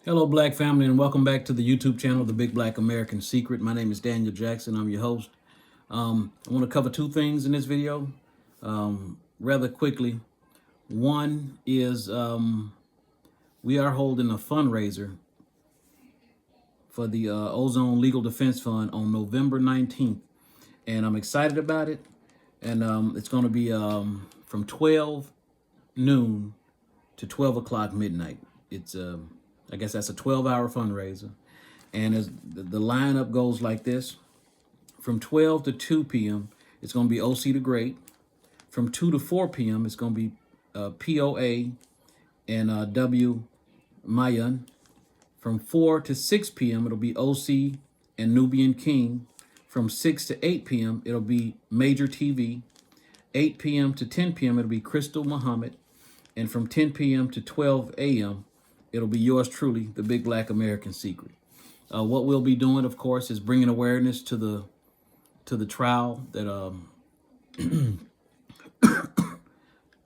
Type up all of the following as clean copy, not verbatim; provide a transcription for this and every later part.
Hello, Black family, and welcome back to the YouTube channel, The Big Black American Secret. My name is Daniel Jackson. I'm your host. I want to cover two things in this video rather quickly. One is we are holding a fundraiser for the Ozone Legal Defense Fund on November 19th, and I'm excited about it. And it's going to be from 12 noon to 12 o'clock midnight. It's I guess that's a 12-hour fundraiser. And as the lineup goes like this, from 12 to 2 p.m., it's going to be OC the Great. From 2 to 4 p.m., it's going to be POA and W. Mayan. From 4 to 6 p.m., it'll be OC and Nubian King. From 6 to 8 p.m., it'll be Major TV. 8 p.m. to 10 p.m., it'll be Crystal Muhammad. And from 10 p.m. to 12 a.m., it'll be yours truly, the Big Black American Secret. What we'll be doing, of course, is bringing awareness to the trial that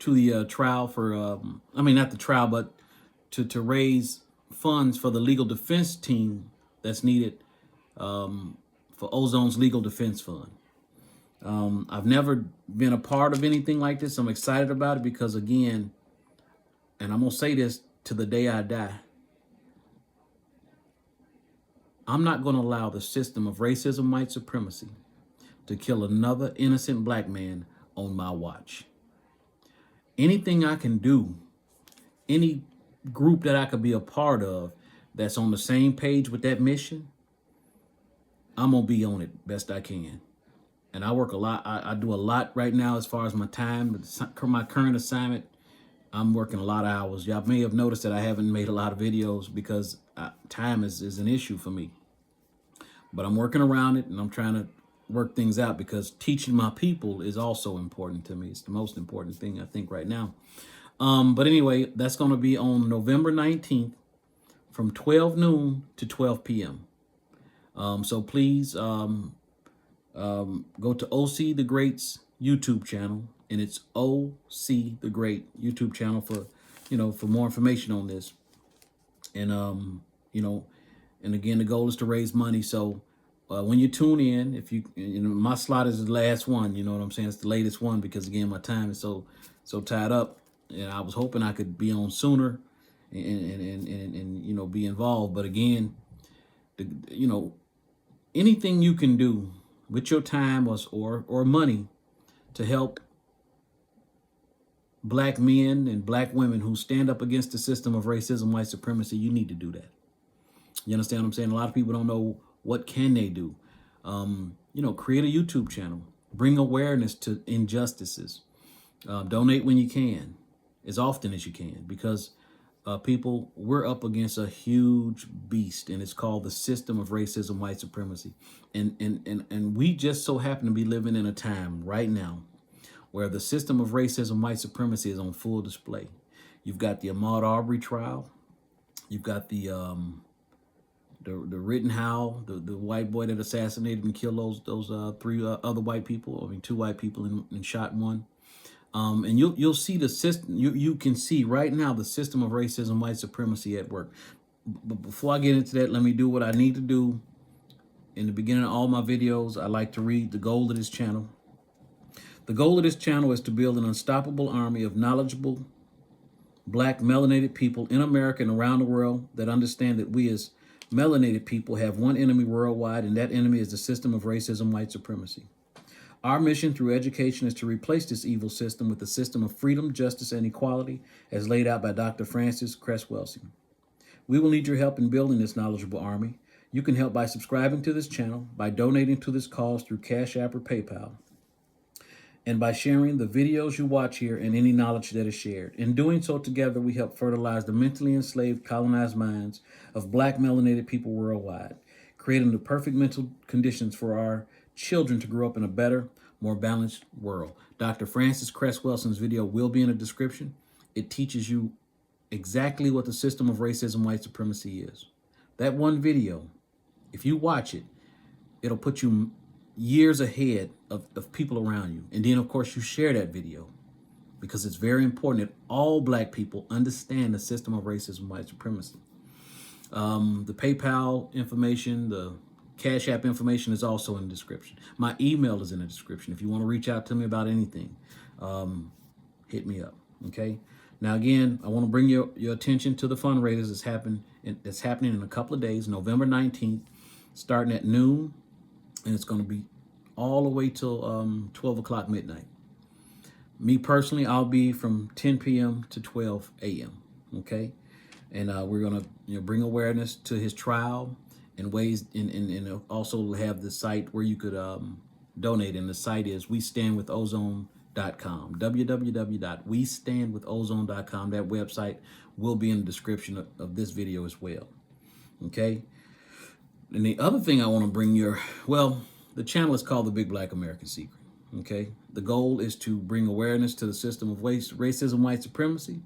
to the trial for I mean, not the trial, but to raise funds for the legal defense team that's needed for Ozone's Legal Defense Fund. I've never been a part of anything like this. I'm excited about it because, again, and I'm gonna say this to the day I die, I'm not going to allow the system of racism, white supremacy to kill another innocent black man on my watch. Anything I can do, any group that I could be a part of that's on the same page with that mission, I'm going to be on it best I can. And I work a lot. I do a lot right now as far as my time. My current assignment, I'm working a lot of hours. Y'all may have noticed that I haven't made a lot of videos because time is an issue for me. But I'm working around it, and I'm trying to work things out because teaching my people is also important to me. It's the most important thing, I think, right now. But anyway, that's going to be on November 19th from 12 noon to 12 p.m. So please go to OC the Great's YouTube channel, and it's OC the Great YouTube channel for more information on this. And and again, the goal is to raise money. So when you tune in, if my slot is the last one, you know what I'm saying? It's the latest one because, again, my time is so tied up, and I was hoping I could be on sooner and be involved. But again, anything you can do with your time or money to help black men and black women who stand up against the system of racism, white supremacy, you need to do that. You understand what I'm saying? A lot of people don't know what can they do. Create a YouTube channel. Bring awareness to injustices. Donate when you can, as often as you can, because people, we're up against a huge beast, and it's called the system of racism, white supremacy. And we just so happen to be living in a time right now where the system of racism, white supremacy is on full display. You've got the Ahmaud Arbery trial. You've got the Rittenhouse, the white boy that assassinated and killed those three other white people. I mean, two white people and shot one. And you'll see the system. You can see right now the system of racism, white supremacy at work. But before I get into that, let me do what I need to do. In the beginning of all my videos, I like to read the goal of this channel. The goal of this channel is to build an unstoppable army of knowledgeable black melanated people in America and around the world that understand that we as melanated people have one enemy worldwide, and that enemy is the system of racism, white supremacy. Our mission through education is to replace this evil system with the system of freedom, justice, and equality as laid out by Dr. Frances Cress Welsing. We will need your help in building this knowledgeable army. You can help by subscribing to this channel, by donating to this cause through Cash App or PayPal, and by sharing the videos you watch here and any knowledge that is shared. In doing so, together we help fertilize the mentally enslaved, colonized minds of black melanated people worldwide, creating the perfect mental conditions for our children to grow up in a better, more balanced world. Dr. Frances Cress Welsing's video will be in the description. It teaches you exactly what the system of racism, white supremacy is. That one video, if you watch it, it'll put you years ahead of people around you. And then, of course, you share that video because it's very important that all black people understand the system of racism, white supremacy. The PayPal information, the Cash App information is also in the description. My email is in the description. If you want to reach out to me about anything, hit me up. Okay. Now, again, I want to bring your attention to the fundraisers that's happening in a couple of days, November 19th, starting at noon, and it's going to be all the way till 12 o'clock midnight. Me personally, I'll be from 10 p.m. to 12 a.m. Okay, and we're gonna bring awareness to his trial and ways, and also have the site where you could donate. And the site is westandwithozone.com. www.westandwithozone.com. That website will be in the description of this video as well. Okay. And the other thing I want to bring the channel is called The Big Black American Secret. Okay. The goal is to bring awareness to the system of racism, white supremacy,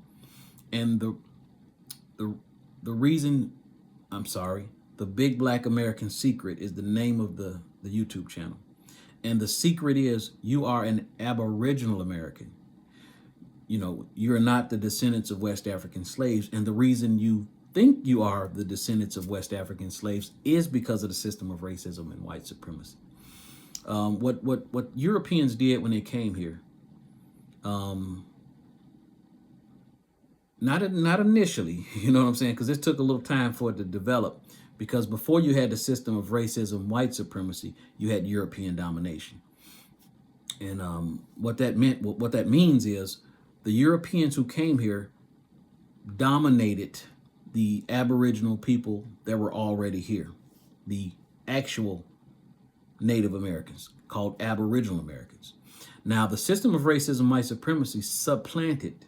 and the reason, The Big Black American Secret is the name of the YouTube channel. And the secret is you are an Aboriginal American. You're not the descendants of West African slaves. And the reason you think you are the descendants of West African slaves is because of the system of racism and white supremacy. What Europeans did when they came here, not initially, you know what I'm saying? Because it took a little time for it to develop. Because before you had the system of racism, white supremacy, you had European domination. And what that means is the Europeans who came here dominated the Aboriginal people that were already here, the actual Native Americans, called Aboriginal Americans. Now, the system of racism, white supremacy supplanted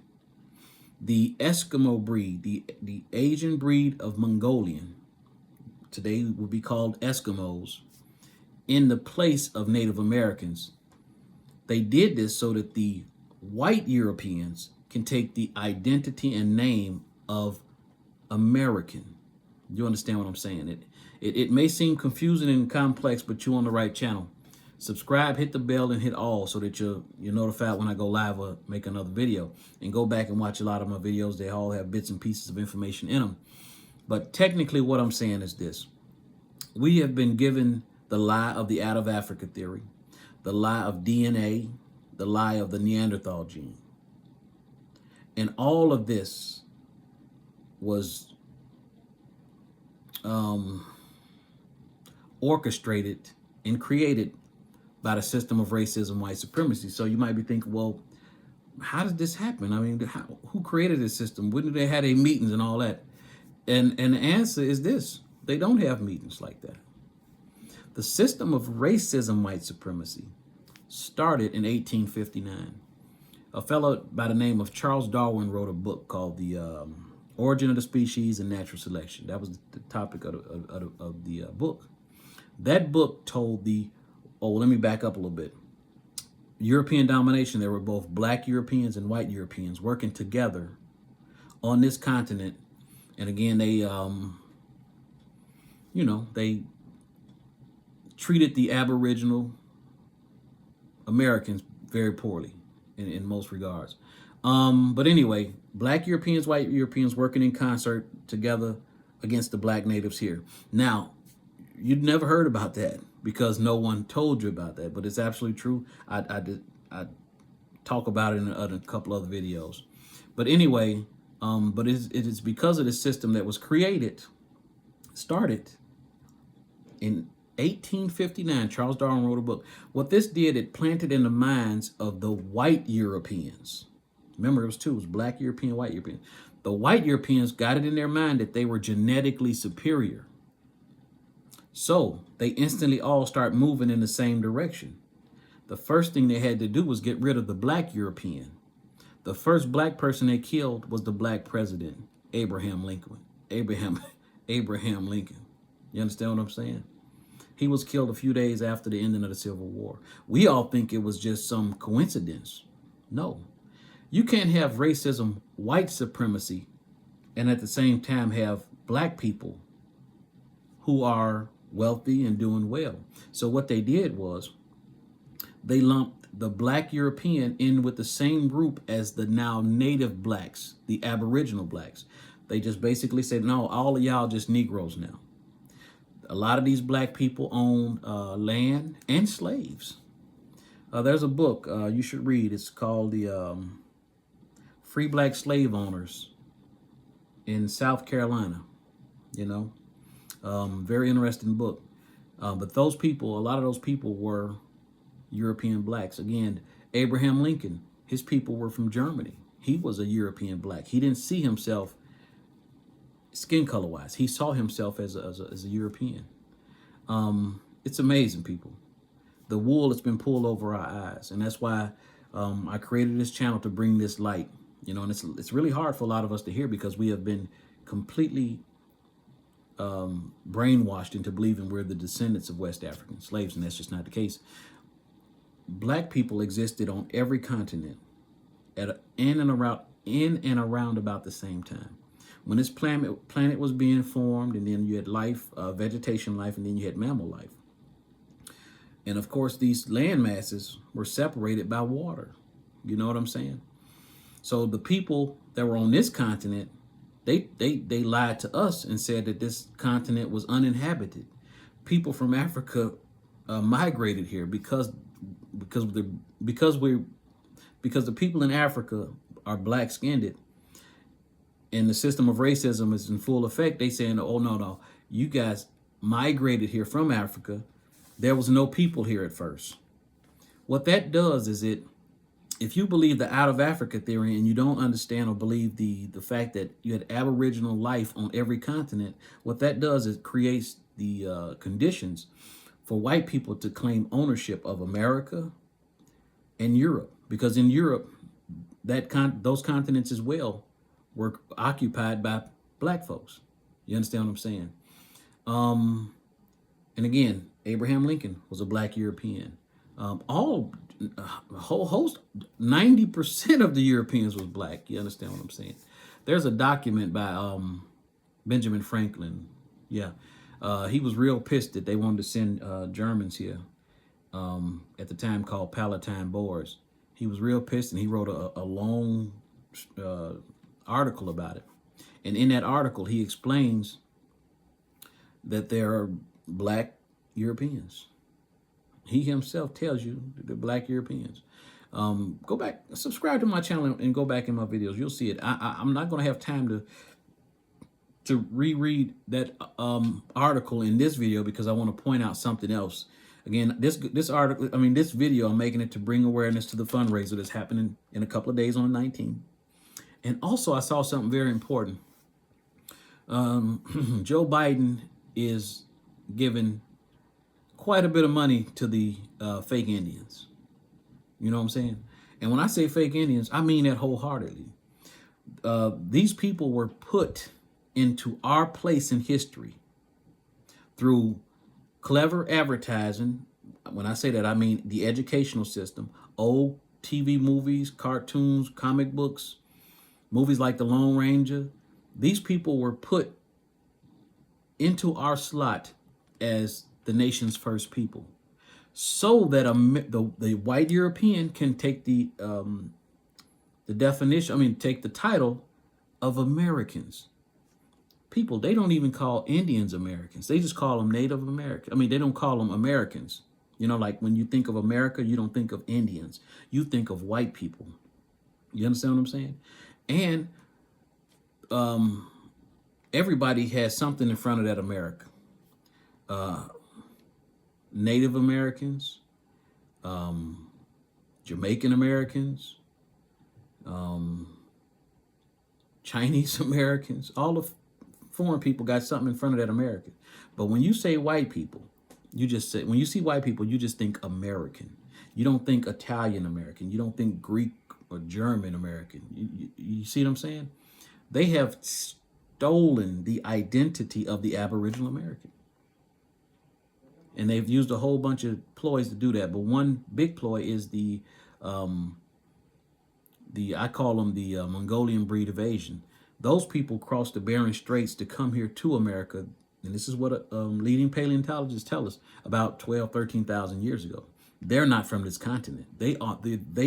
the Eskimo breed, the Asian breed of Mongolian, today would be called Eskimos, in the place of Native Americans. They did this so that the white Europeans can take the identity and name of American. You understand what I'm saying? It may seem confusing and complex, but you're on the right channel. Subscribe, hit the bell, and hit all so that you're notified when I go live or make another video. And go back and watch a lot of my videos. They all have bits and pieces of information in them. But technically what I'm saying is this. We have been given the lie of the out of Africa theory, the lie of DNA, the lie of the Neanderthal gene. And all of this was orchestrated and created by the system of racism, white supremacy. So you might be thinking, well, how did this happen? I mean, who created this system? When did they have their meetings and all that? And the answer is this. They don't have meetings like that. The system of racism, white supremacy, started in 1859. A fellow by the name of Charles Darwin wrote a book called The Origin of the Species and Natural Selection. That was the topic of the book. That book told let me back up a little bit. European domination, there were both black Europeans and white Europeans working together on this continent. And again, they treated the Aboriginal Americans very poorly in most regards. But anyway, black Europeans, white Europeans working in concert together against the black natives here. Now, you'd never heard about that because no one told you about that, but it's absolutely true. I talk about it in a couple other videos. But anyway, but it is because of the system that was started in 1859. Charles Darwin wrote a book. What this did, it planted in the minds of the white Europeans. Remember, it was black European, white European. The white Europeans got it in their mind that they were genetically superior. So they instantly all start moving in the same direction. The first thing they had to do was get rid of the black European. The first black person they killed was the black president, Abraham Lincoln. Abraham Lincoln. You understand what I'm saying? He was killed a few days after the ending of the Civil War. We all think it was just some coincidence. No. You can't have racism, white supremacy, and at the same time have black people who are wealthy and doing well. So what they did was they lumped the black European in with the same group as the now native blacks, the Aboriginal blacks. They just basically said, no, all of y'all just Negroes now. A lot of these black people owned land and slaves. There's a book you should read. It's called the Free Black Slave Owners in South Carolina. You know, very interesting book. But those people, a lot of those people were European blacks. Again, Abraham Lincoln, his people were from Germany. He was a European black. He didn't see himself skin color wise. He saw himself as a European. It's amazing, people. The wool has been pulled over our eyes, and that's why I created this channel to bring this light. You know, and it's really hard for a lot of us to hear because we have been completely brainwashed into believing we're the descendants of West African slaves, and that's just not the case. Black people existed on every continent in and around about the same time. When this planet was being formed, and then you had life, vegetation life, and then you had mammal life. And of course, these land masses were separated by water. You know what I'm saying? So the people that were on this continent, they lied to us and said that this continent was uninhabited. People from Africa migrated here because the people in Africa are black skinned, and the system of racism is in full effect. They saying, oh no, you guys migrated here from Africa. There was no people here at first. What that does is if you believe the out of Africa theory and you don't understand or believe the fact that you had aboriginal life on every continent, what that does is creates the conditions for white people to claim ownership of America and Europe, because in Europe, those continents as well were occupied by black folks. You understand what I'm saying? And again, Abraham Lincoln was a black European. A whole host, 90% of the Europeans was black. You understand what I'm saying? There's a document by Benjamin Franklin. Yeah. He was real pissed that they wanted to send Germans here at the time called Palatine Boers. He was real pissed, and he wrote a long article about it. And in that article, he explains that there are black Europeans. He himself tells you the black Europeans. Go back, subscribe to my channel, and go back in my videos. You'll see it. I'm not going to have time to reread that article in this video because I want to point out something else. Again, this article, this video, I'm making it to bring awareness to the fundraiser that's happening in a couple of days on the 19th. And also, I saw something very important. Joe Biden is giving quite a bit of money to the fake Indians. You know what I'm saying? And when I say fake Indians, I mean that wholeheartedly. These people were put into our place in history through clever advertising. When I say that, I mean the educational system, old TV movies, cartoons, comic books, movies like The Lone Ranger. These people were put into our slot as the nation's first people, so that the white European can take the definition, take the title of Americans. People, they don't even call Indians Americans. They just call them Native American. They don't call them Americans. You know, like when you think of America, you don't think of Indians. You think of white people. You understand what I'm saying? And everybody has something in front of that America. Native Americans, Jamaican Americans, Chinese Americans, all the foreign people got something in front of that American. But when you say white people, when you see white people, you just think American. You don't think Italian American. You don't think Greek or German American. You see what I'm saying? They have stolen the identity of the Aboriginal American. And they've used a whole bunch of ploys to do that. But one big ploy is I call them the Mongolian breed of Asian. Those people crossed the Bering Straits to come here to America. And this is what leading paleontologists tell us about 12, 13,000 years ago. They're not from this continent. They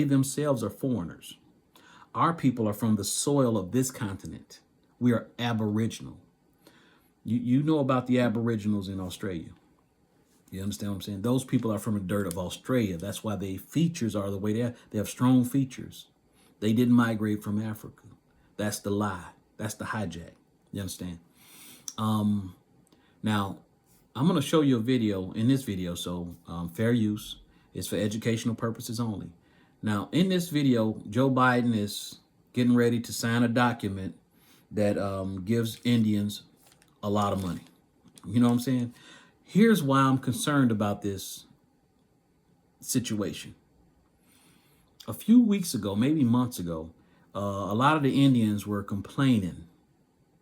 themselves are foreigners. Our people are from the soil of this continent. We are aboriginal. You know about the aboriginals in Australia. You understand what I'm saying? Those people are from the dirt of Australia. That's why their features are the way they are. They have strong features. They didn't migrate from Africa. That's the lie. That's the hijack. You understand? Now, I'm going to show you a video in this video. So fair use. It's for educational purposes only. Now, in this video, Joe Biden is getting ready to sign a document that gives Indians a lot of money. You know what I'm saying? Here's why I'm concerned about this situation. A few weeks ago, maybe months ago, a lot of the Indians were complaining,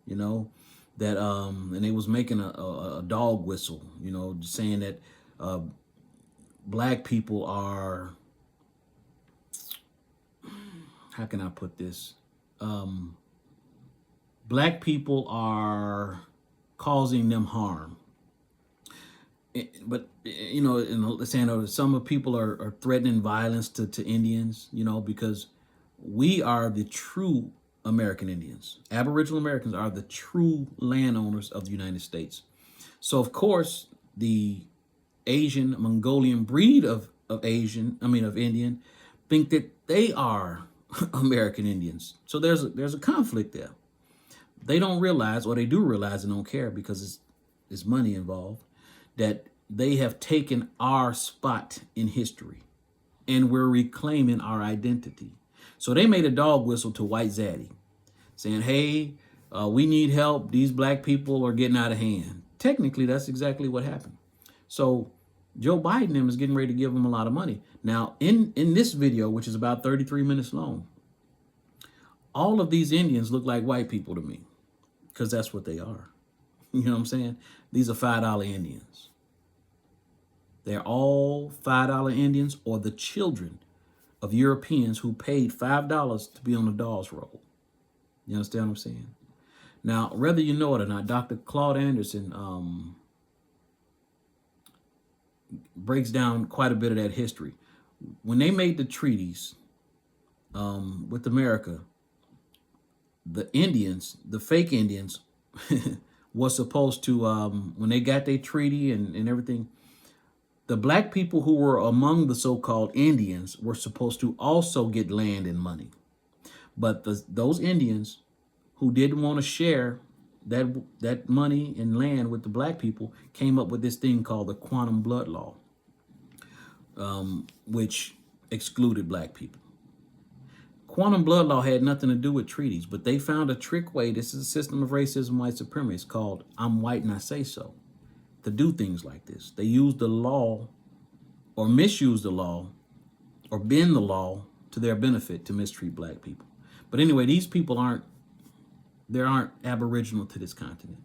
you know, that and they was making a dog whistle, you know, saying that black people are, how can I put this? Black people are causing them harm. But, you know, saying some people are threatening violence to Indians, you know, because we are the true American Indians. Aboriginal Americans are the true landowners of the United States. So, of course, the Asian Mongolian breed of Indian, think that they are American Indians. So there's a conflict there. They don't realize, or they do realize and don't care because it's money involved, that they have taken our spot in history and we're reclaiming our identity. So they made a dog whistle to White Zaddy saying, hey, we need help. These black people are getting out of hand. Technically, that's exactly what happened. So Joe Biden is getting ready to give them a lot of money. Now, in this video, which is about 33 minutes long, all of these Indians look like white people to me because that's what they are. You know what I'm saying? These are $5 Indians. They're all $5 Indians or the children of Europeans who paid $5 to be on the Dawes roll. You understand what I'm saying? Now, whether you know it or not, Dr. Claude Anderson breaks down quite a bit of that history. When they made the treaties with America, the Indians, the fake Indians, was supposed to, when they got their treaty and everything, the black people who were among the so-called Indians were supposed to also get land and money. But those Indians who didn't want to share that money and land with the black people came up with this thing called the Quantum Blood Law, which excluded black people. Quantum Blood Law had nothing to do with treaties, but they found a trick way. This is a system of racism, white supremacy. It's called I'm white and I say so, to do things like this. They use the law or misuse the law or bend the law to their benefit to mistreat black people. But anyway, these people aren't aboriginal to this continent.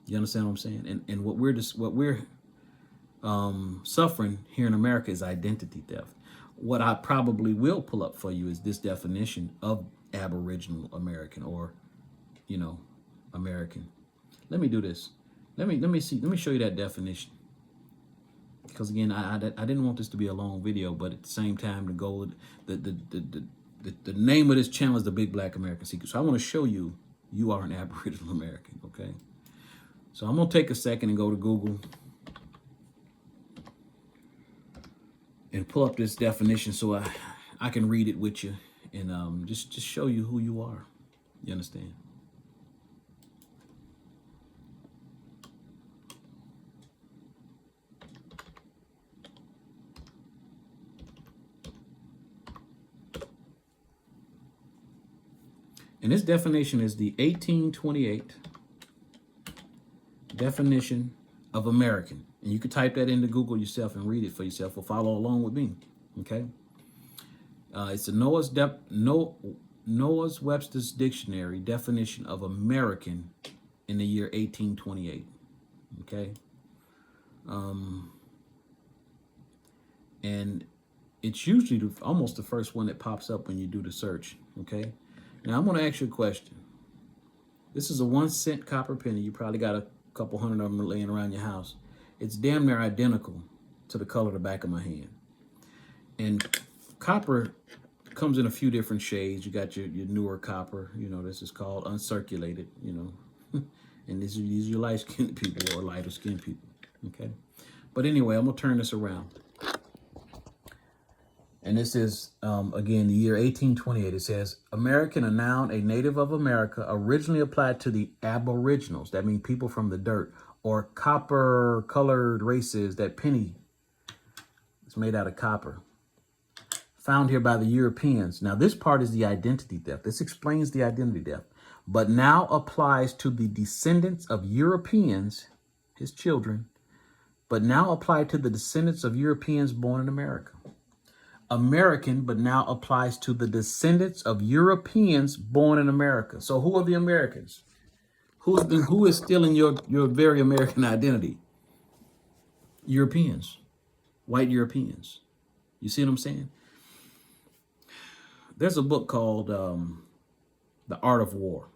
You understand what I'm saying? And what we're suffering here in America is identity theft. What I probably will pull up for you is this definition of Aboriginal American, or, you know, American. Let me do this. Let me show you that definition. Because again, I didn't want this to be a long video, but at the same time, to go the name of this channel is The Big Black American Secret. So I want to show you are an Aboriginal American, okay? So I'm gonna take a second and go to Google and pull up this definition so I can read it with you and just show you who you are. You understand? And this definition is the 1828 definition of American. And you can type that into Google yourself and read it for yourself or follow along with me, okay? It's the Noah's Webster's Dictionary definition of American in the year 1828, okay? And it's usually almost the first one that pops up when you do the search, okay? Now, I'm going to ask you a question. This is a 1-cent copper penny. You probably got a couple hundred of them laying around your house. It's damn near identical to the color of the back of my hand. And copper Comes in a few different shades. You got your newer copper. You know, this is called uncirculated. You know, and these are your light skinned people or lighter skinned people. Okay, but anyway, I'm gonna turn this around. And this is, again, the year 1828. It says, American, a noun, a native of America, originally applied to the aboriginals. That means people from the dirt, or copper-colored races. That penny is made out of copper. Found here by the Europeans. Now, this part is the identity theft. This explains the identity theft, but now applies to the descendants of Europeans, his children, but now applied to the descendants of Europeans born in America. American, but now applies to the descendants of Europeans born in America. So who are the Americans? Who is stealing your very American identity? Europeans, white Europeans. You see what I'm saying? There's a book called The Art of War.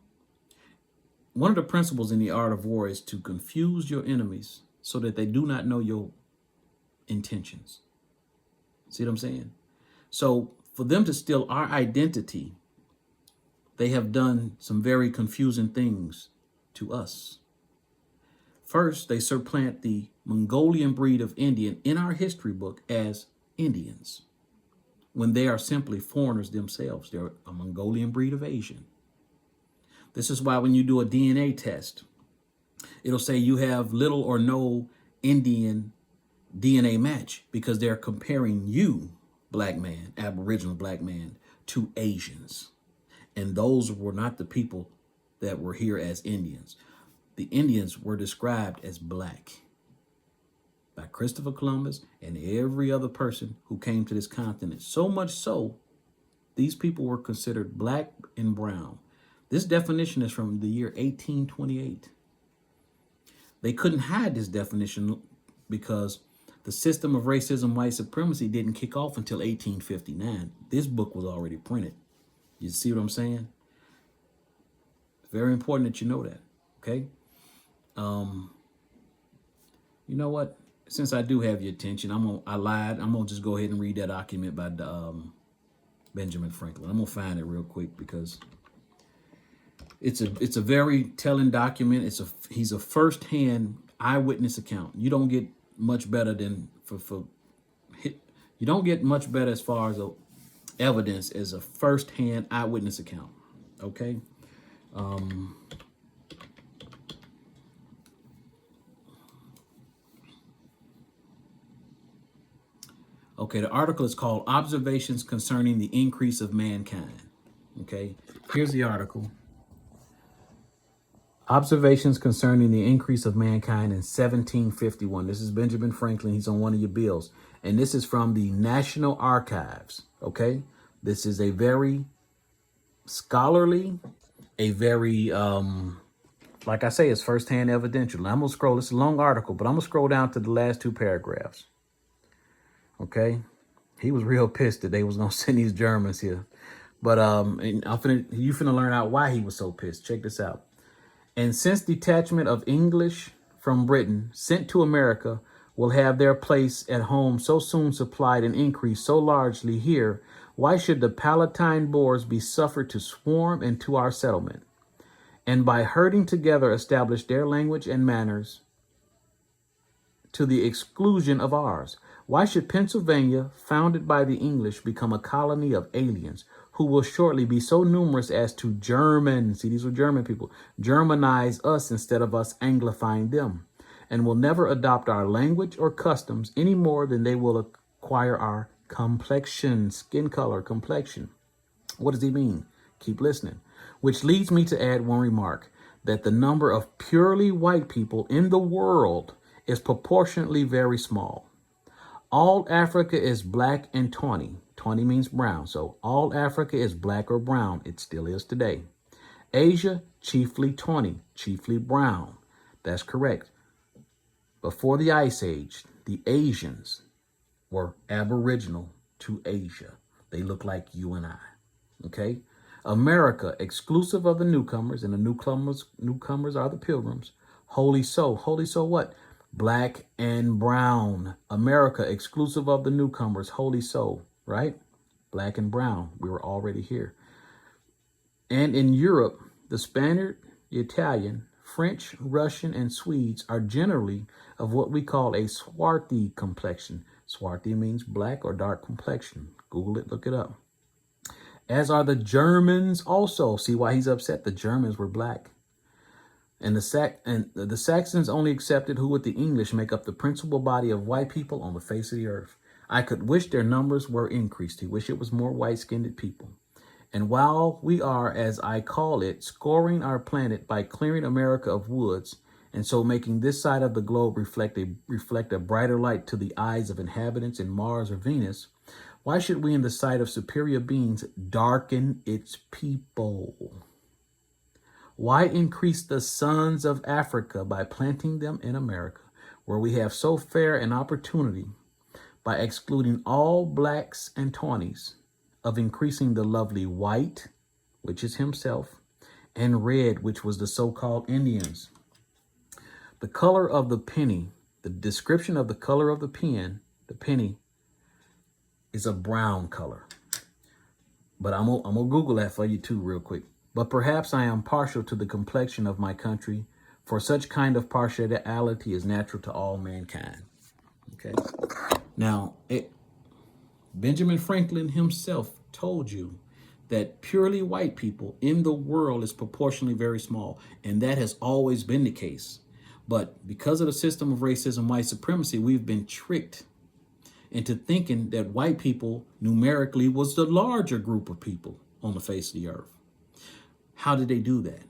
One of the principles in the art of war is to confuse your enemies so that they do not know your intentions. See what I'm saying? So for them to steal our identity, they have done some very confusing things to us. First, they supplant the Mongolian breed of Indian in our history book as Indians, when they are simply foreigners themselves. They're a Mongolian breed of Asian. This is why when you do a DNA test, it'll say you have little or no Indian DNA match, because they're comparing you, black man, Aboriginal black man, to Asians. And those were not the people that were here as Indians. The Indians were described as black by Christopher Columbus and every other person who came to this continent. So much so, these people were considered black and brown. This definition is from the year 1828. They couldn't hide this definition because the system of racism, white supremacy didn't kick off until 1859. This book was already printed. You see what I'm saying? It's very important that you know that, okay? You know what? Since I do have your attention, I lied. I'm gonna just go ahead and read that document by Benjamin Franklin. I'm gonna find it real quick because it's a very telling document. He's a first-hand eyewitness account. You don't get much better than you don't get much better as far as evidence as a first-hand eyewitness account. Okay. Okay, the article is called Observations Concerning the Increase of Mankind. Okay, here's the article. Observations Concerning the Increase of Mankind in 1751. This is Benjamin Franklin. He's on one of your bills. And this is from the National Archives. Okay, this is a very scholarly, a very, like I say, it's firsthand evidential. And I'm going to scroll. It's a long article, but I'm going to scroll down to the last two paragraphs. Okay, he was real pissed that they was going to send these Germans here. But you finna learn out why he was so pissed. Check this out. And since detachment of English from Britain sent to America will have their place at home so soon supplied and increased so largely here, why should the Palatine Boers be suffered to swarm into our settlement, and by herding together establish their language and manners to the exclusion of ours? Why should Pennsylvania, founded by the English, become a colony of aliens who will shortly be so numerous as to see, these were German people, Germanize us instead of us Anglifying them, and will never adopt our language or customs any more than they will acquire our complexion, skin color, complexion. What does he mean? Keep listening. Which leads me to add one remark, that the number of purely white people in the world is proportionately very small. All Africa is black and tawny. Tawny means brown. So all Africa is black or brown. It still is today. Asia, chiefly tawny, chiefly brown. That's correct. Before the Ice Age, the Asians were aboriginal to Asia. They look like you and I. Okay? America, exclusive of the newcomers, and the newcomers are the pilgrims. Wholly so. Wholly so what? Black and brown. America, exclusive of the newcomers, wholly so, right? black and brown. We were already here. And in Europe, the Spaniard, the Italian, French, Russian, and Swedes are generally of what we call a swarthy complexion. Swarthy means black or dark complexion. Google it, look it up. As are the Germans also. See why he's upset? The Germans were black. And the Saxons only accepted who with the English make up the principal body of white people on the face of the earth. I could wish their numbers were increased. He wished it was more white-skinned people. And while we are, as I call it, scoring our planet by clearing America of woods, and so making this side of the globe reflect a brighter light to the eyes of inhabitants in Mars or Venus, why should we, in the sight of superior beings, darken its people? Why increase the sons of Africa by planting them in America, where we have so fair an opportunity, by excluding all blacks and tawnies, of increasing the lovely white, which is himself, and red, which was the so-called Indians? The color of the penny, the description of the color of the penny, is a brown color. But I'm gonna Google that for you too real quick. But perhaps I am partial to the complexion of my country, for such kind of partiality is natural to all mankind. Okay. Now, Benjamin Franklin himself told you that purely white people in the world is proportionally very small, and that has always been the case. But because of the system of racism, white supremacy, we've been tricked into thinking that white people numerically was the larger group of people on the face of the earth. How did they do that?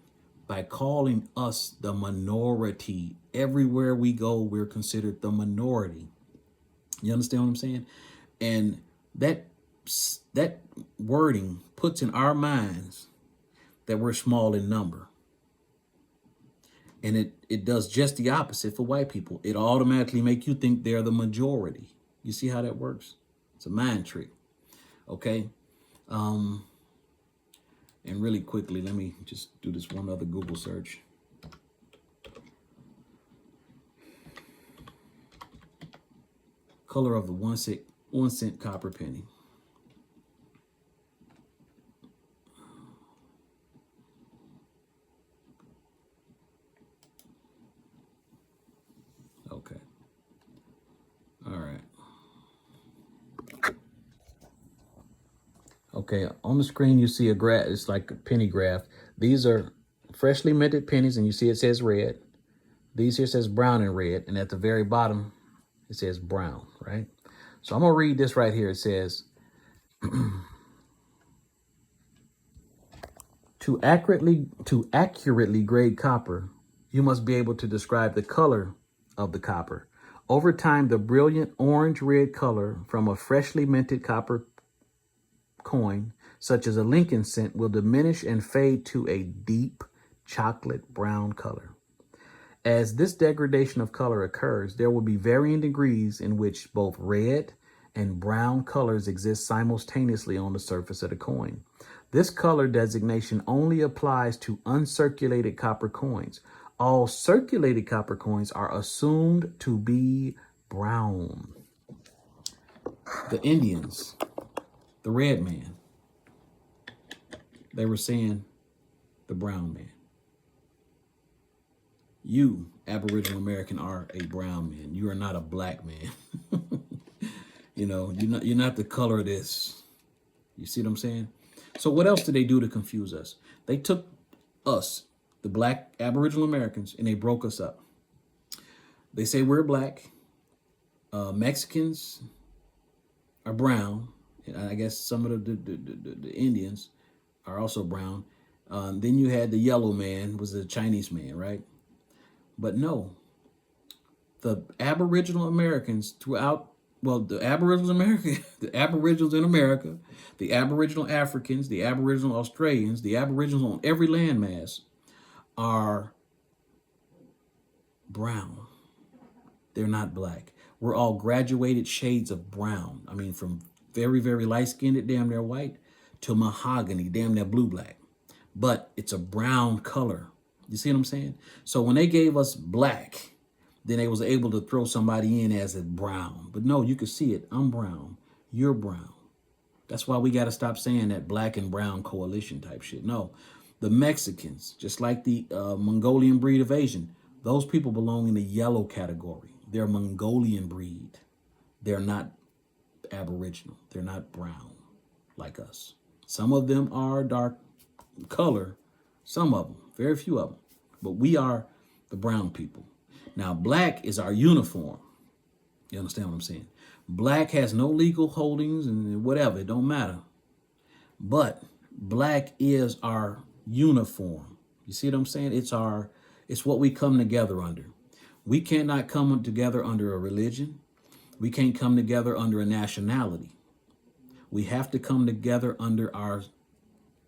By calling us the minority. Everywhere we go, we're considered the minority. You understand what I'm saying? And that wording puts in our minds that we're small in number. And it does just the opposite for white people. It automatically makes you think they're the majority. You see how that works? It's a mind trick. Okay. And really quickly, let me just do this one other Google search. Color of the 1 cent copper penny. Okay. All right. Okay, on the screen you see a graph. It's like a penny graph. These are freshly minted pennies, and you see it says red. These here says brown and red, and at the very bottom it says brown, right? So I'm gonna read this right here. It says, to accurately grade copper, you must be able to describe the color of the copper. Over time, the brilliant orange-red color from a freshly minted copper coin, such as a Lincoln cent, will diminish and fade to a deep chocolate brown color. As this degradation of color occurs, there will be varying degrees in which both red and brown colors exist simultaneously on the surface of the coin. This color designation only applies to uncirculated copper coins. All circulated copper coins are assumed to be brown. The Indians, the red man, they were saying the brown man. You, Aboriginal American, are a brown man. You are not a black man. You know, you're not the color of this. You see what I'm saying? So what else did they do to confuse us? They took us, the black Aboriginal Americans, and they broke us up. They say we're black. Mexicans are brown. And I guess some of the Indians are also brown. Then you had the yellow man, was the Chinese man, right? But no, the Aboriginal Americans throughout, well, the Aboriginals in America, the Aboriginal Africans, the Aboriginal Australians, the Aboriginals on every landmass are brown. They're not black. We're all graduated shades of brown. I mean, from very, very light-skinned, damn near white, to mahogany, damn near blue-black. But it's a brown color. You see what I'm saying? So when they gave us black, then they was able to throw somebody in as a brown. But no, you could see it. I'm brown. You're brown. That's why we got to stop saying that black and brown coalition type shit. No, the Mexicans, just like the Mongolian breed of Asian, those people belong in the yellow category. They're Mongolian breed. They're not Aboriginal. They're not brown like us. Some of them are dark color, some of them, very few of them. But we are the brown people. Now, black is our uniform. You understand what I'm saying? Black has no legal holdings and whatever, it don't matter. But black is our uniform. You see what I'm saying? It's what we come together under. We cannot come together under a religion. We can't come together under a nationality. We have to come together under our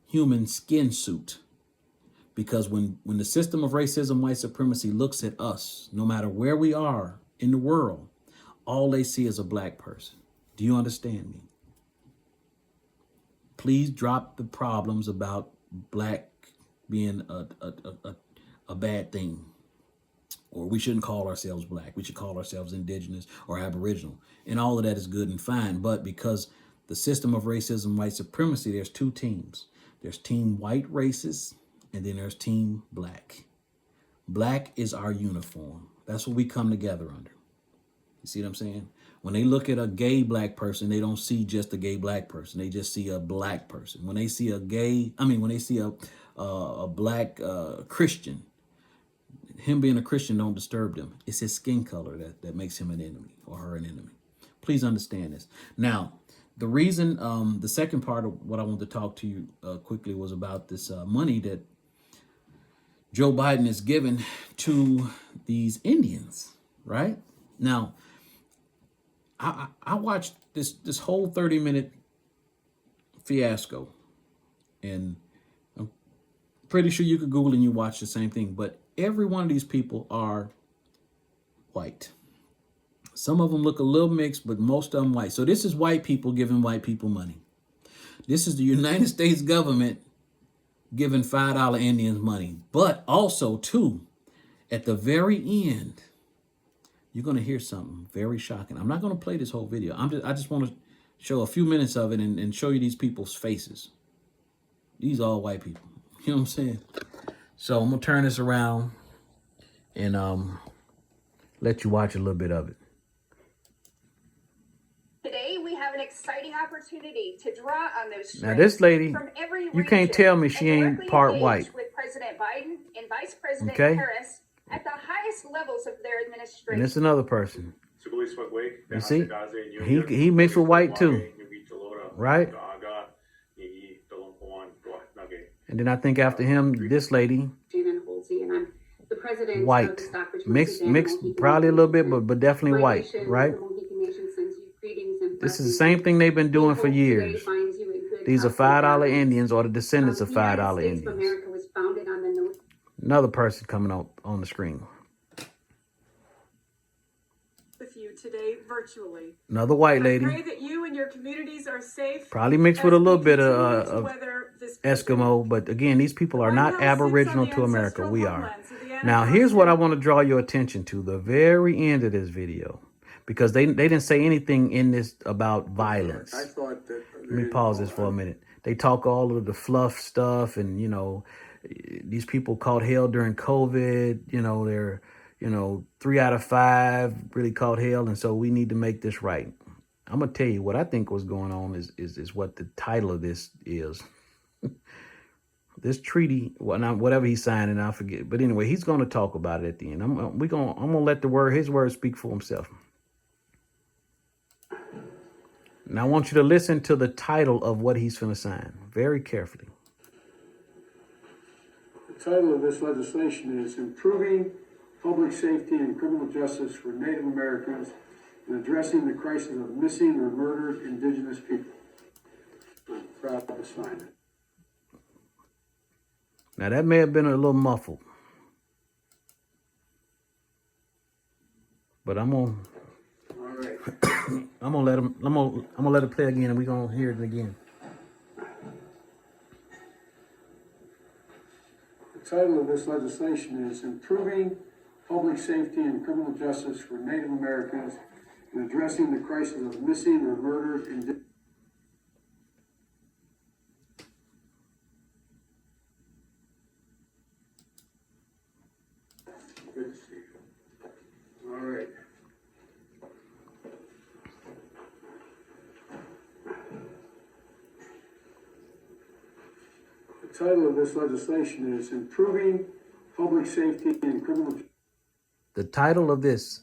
human skin suit. Because when the system of racism, white supremacy looks at us, no matter where we are in the world, all they see is a black person. Do you understand me? Please drop the problems about black being a bad thing. Or we shouldn't call ourselves black. We should call ourselves indigenous or aboriginal. And all of that is good and fine. But because the system of racism, white supremacy, there's two teams. There's team white racists, and then there's team black. Black is our uniform. That's what we come together under. You see what I'm saying? When they look at a gay black person, they don't see just a gay black person. They just see a black person. When they see when they see a black Christian, him being a Christian don't disturb them. It's his skin color that makes him an enemy or her an enemy. Please understand this. Now, the reason, the second part of what I want to talk to you quickly was about this money that Joe Biden is giving to these Indians, right? Now, I watched this whole 30-minute fiasco, and I'm pretty sure you could Google and you watch the same thing, but every one of these people are white. Some of them look a little mixed, but most of them white. So this is white people giving white people money. This is the United States government giving $5 Indians money. But also, too, at the very end, you're going to hear something very shocking. I'm not going to play this whole video. I just want to show a few minutes of it and show you these people's faces. These are all white people. You know what I'm saying? So I'm going to turn this around and let you watch a little bit of it. Today, we have an exciting opportunity to draw on those now, this lady, from every you can't tell me she ain't part white. With President Biden and Vice President Okay? Harris at the highest levels of their administration. And it's another person. You see? He mixed with white too. Right? And then I think after him, this lady, white. Mixed probably a little bit, but definitely white, right? This is the same thing they've been doing for years. These are $5 Indians or the descendants of $5 Indians. Another person coming up on the screen. With you today virtually. Another white lady. I pray that you and your communities are safe. Probably mixed with a little bit of Eskimo, but again, these people are not Aboriginal to America. We are. Now, here's what I want to draw your attention to, the very end of this video, because they didn't say anything in this about violence. Let me pause this for a minute. They talk all of the fluff stuff and, you know, these people caught hell during COVID, you know, they're, 3 out of 5 really caught hell. And so we need to make this right. I'm going to tell you what I think was going on is what the title of this is. This treaty, whatever he's signing, I forget. But anyway, he's going to talk about it at the end. I'm going to let his word speak for himself. Now I want you to listen to the title of what he's going to sign very carefully. The title of this legislation is Improving Public Safety and Criminal Justice for Native Americans and Addressing the Crisis of Missing or Murdered Indigenous People. I'm proud to sign it. Now that may have been a little muffled, but I'm gonna let it play again, and we're gonna hear it again. The title of this legislation is Improving Public Safety and Criminal Justice for Native Americans and Addressing the Crisis of Missing or Murdered Indigenous. title of this legislation is Improving Public Safety and Criminal. The title of this,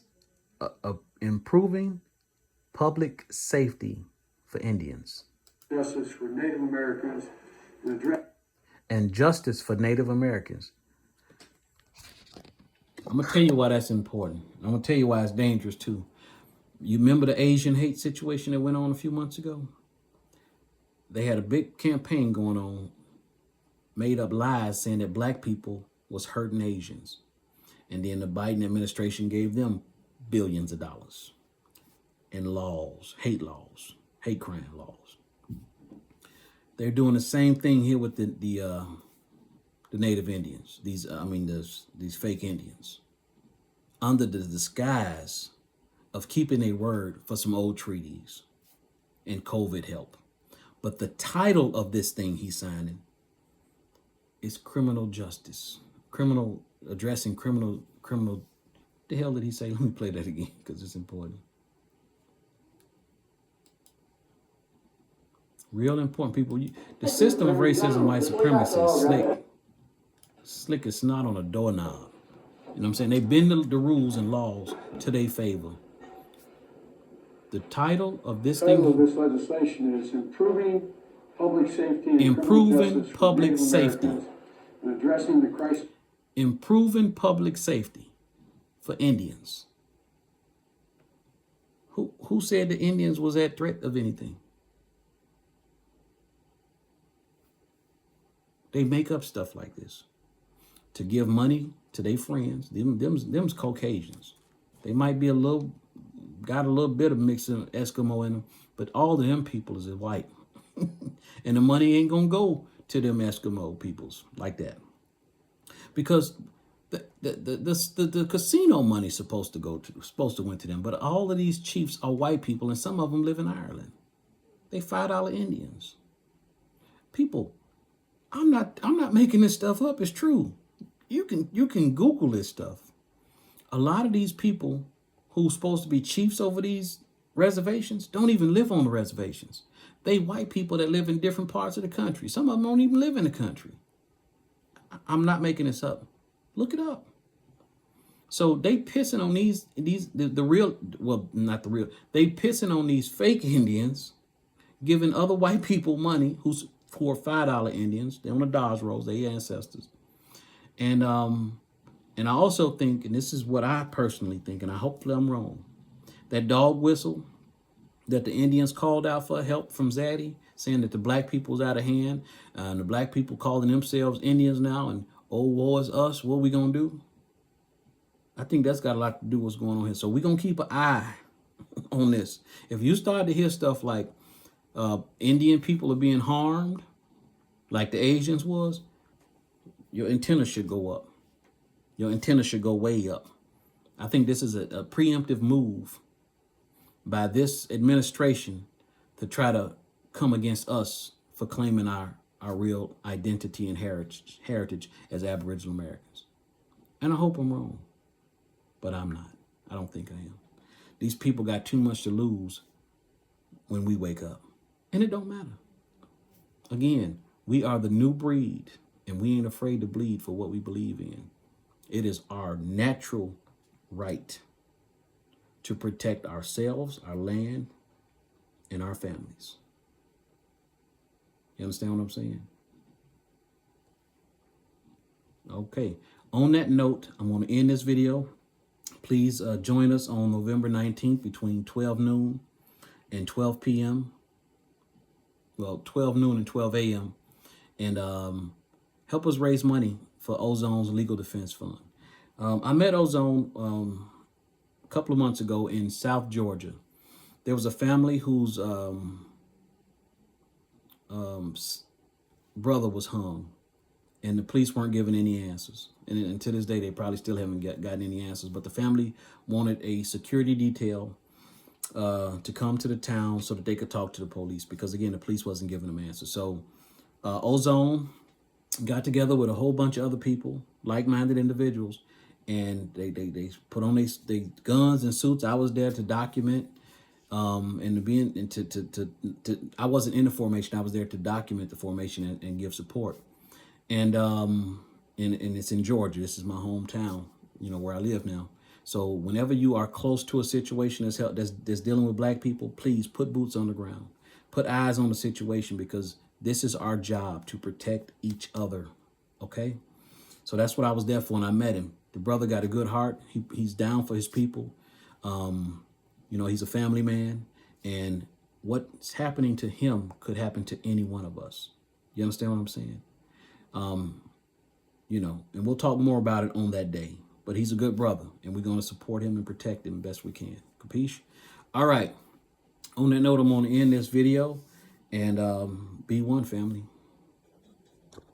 Improving Public Safety for Indians. Justice for Native Americans and justice for Native Americans. I'm gonna tell you why that's important. I'm gonna tell you why it's dangerous too. You remember the Asian hate situation that went on a few months ago? They had a big campaign going on, made up lies saying that black people was hurting Asians. And then the Biden administration gave them billions of dollars in laws, hate crime laws. They're doing the same thing here with the Native Indians. These fake Indians, under the disguise of keeping a word for some old treaties and COVID help. But the title of this thing he's signing is criminal justice, addressing criminal. The hell did he say? Let me play that again because it's important. Real important, people. The system of racism, white supremacy is slick as snot on a doorknob. You know what I'm saying? They bend the rules and laws to their favor. The title of this legislation is Improving Public Safety and Improving Public Safety and Addressing the Crisis. Improving public safety for Indians. Who said the Indians was at threat of anything? They make up stuff like this to give money to their friends. Them's Caucasians. They might be got a little bit of mixing Eskimo in them, but all of them people is white. And the money ain't gonna go to them Eskimo peoples like that. Because the casino money is supposed to went to them, but all of these chiefs are white people, and some of them live in Ireland. They $5 Indians. People, I'm not making this stuff up. It's true. You can Google this stuff. A lot of these people who's supposed to be chiefs over these reservations don't even live on the reservations. They white people that live in different parts of the country. Some of them don't even live in the country. I'm not making this up. Look it up. So they pissing on the real, well, not the real. They pissing on these fake Indians, giving other white people money who are $5 Indians. They're on the Dodge rolls, their ancestors. And I also think, and this is what I personally think, and I hopefully I'm wrong, that dog whistle that the Indians called out for help from Zaddy, saying that the black people's out of hand, and the black people calling themselves Indians now, and oh, woe is us, what we gonna do? I think that's got a lot to do with what's going on here. So we're gonna keep an eye on this. If you start to hear stuff like Indian people are being harmed, like the Asians was, your antenna should go up. Your antenna should go way up. I think this is a preemptive move by this administration to try to come against us for claiming our real identity and heritage as Aboriginal Americans. And I hope I'm wrong, but I'm not. I don't think I am. These people got too much to lose when we wake up, and it don't matter. Again, we are the new breed, and we ain't afraid to bleed for what we believe in. It is our natural right to protect ourselves, our land, and our families. You understand what I'm saying? Okay. On that note, I'm going to end this video. Please join us on November 19th between 12 noon and 12 p.m. Well, 12 noon and 12 a.m. And help us raise money for Ozone's Legal Defense Fund. I met Ozone a couple of months ago in South Georgia. There was a family whose brother was hung, and the police weren't giving any answers. And to this day, they probably still haven't gotten any answers. But the family wanted a security detail to come to the town so that they could talk to the police, because again, the police wasn't giving them answers. So Ozone got together with a whole bunch of other people, like-minded individuals, and they put on their guns and suits. I was there to document, I wasn't in the formation. I was there to document the formation and give support. And it's in Georgia. This is my hometown, you know, where I live now. So whenever you are close to a situation that's dealing with black people, please put boots on the ground, put eyes on the situation, because this is our job to protect each other. Okay. So that's what I was there for when I met him. The brother got a good heart. He's down for his people. You know, he's a family man, and what's happening to him could happen to any one of us. You understand what I'm saying? You know, and we'll talk more about it on that day. But he's a good brother, and we're going to support him and protect him best we can. Capiche? All right. On that note, I'm going to end this video, and be one, family.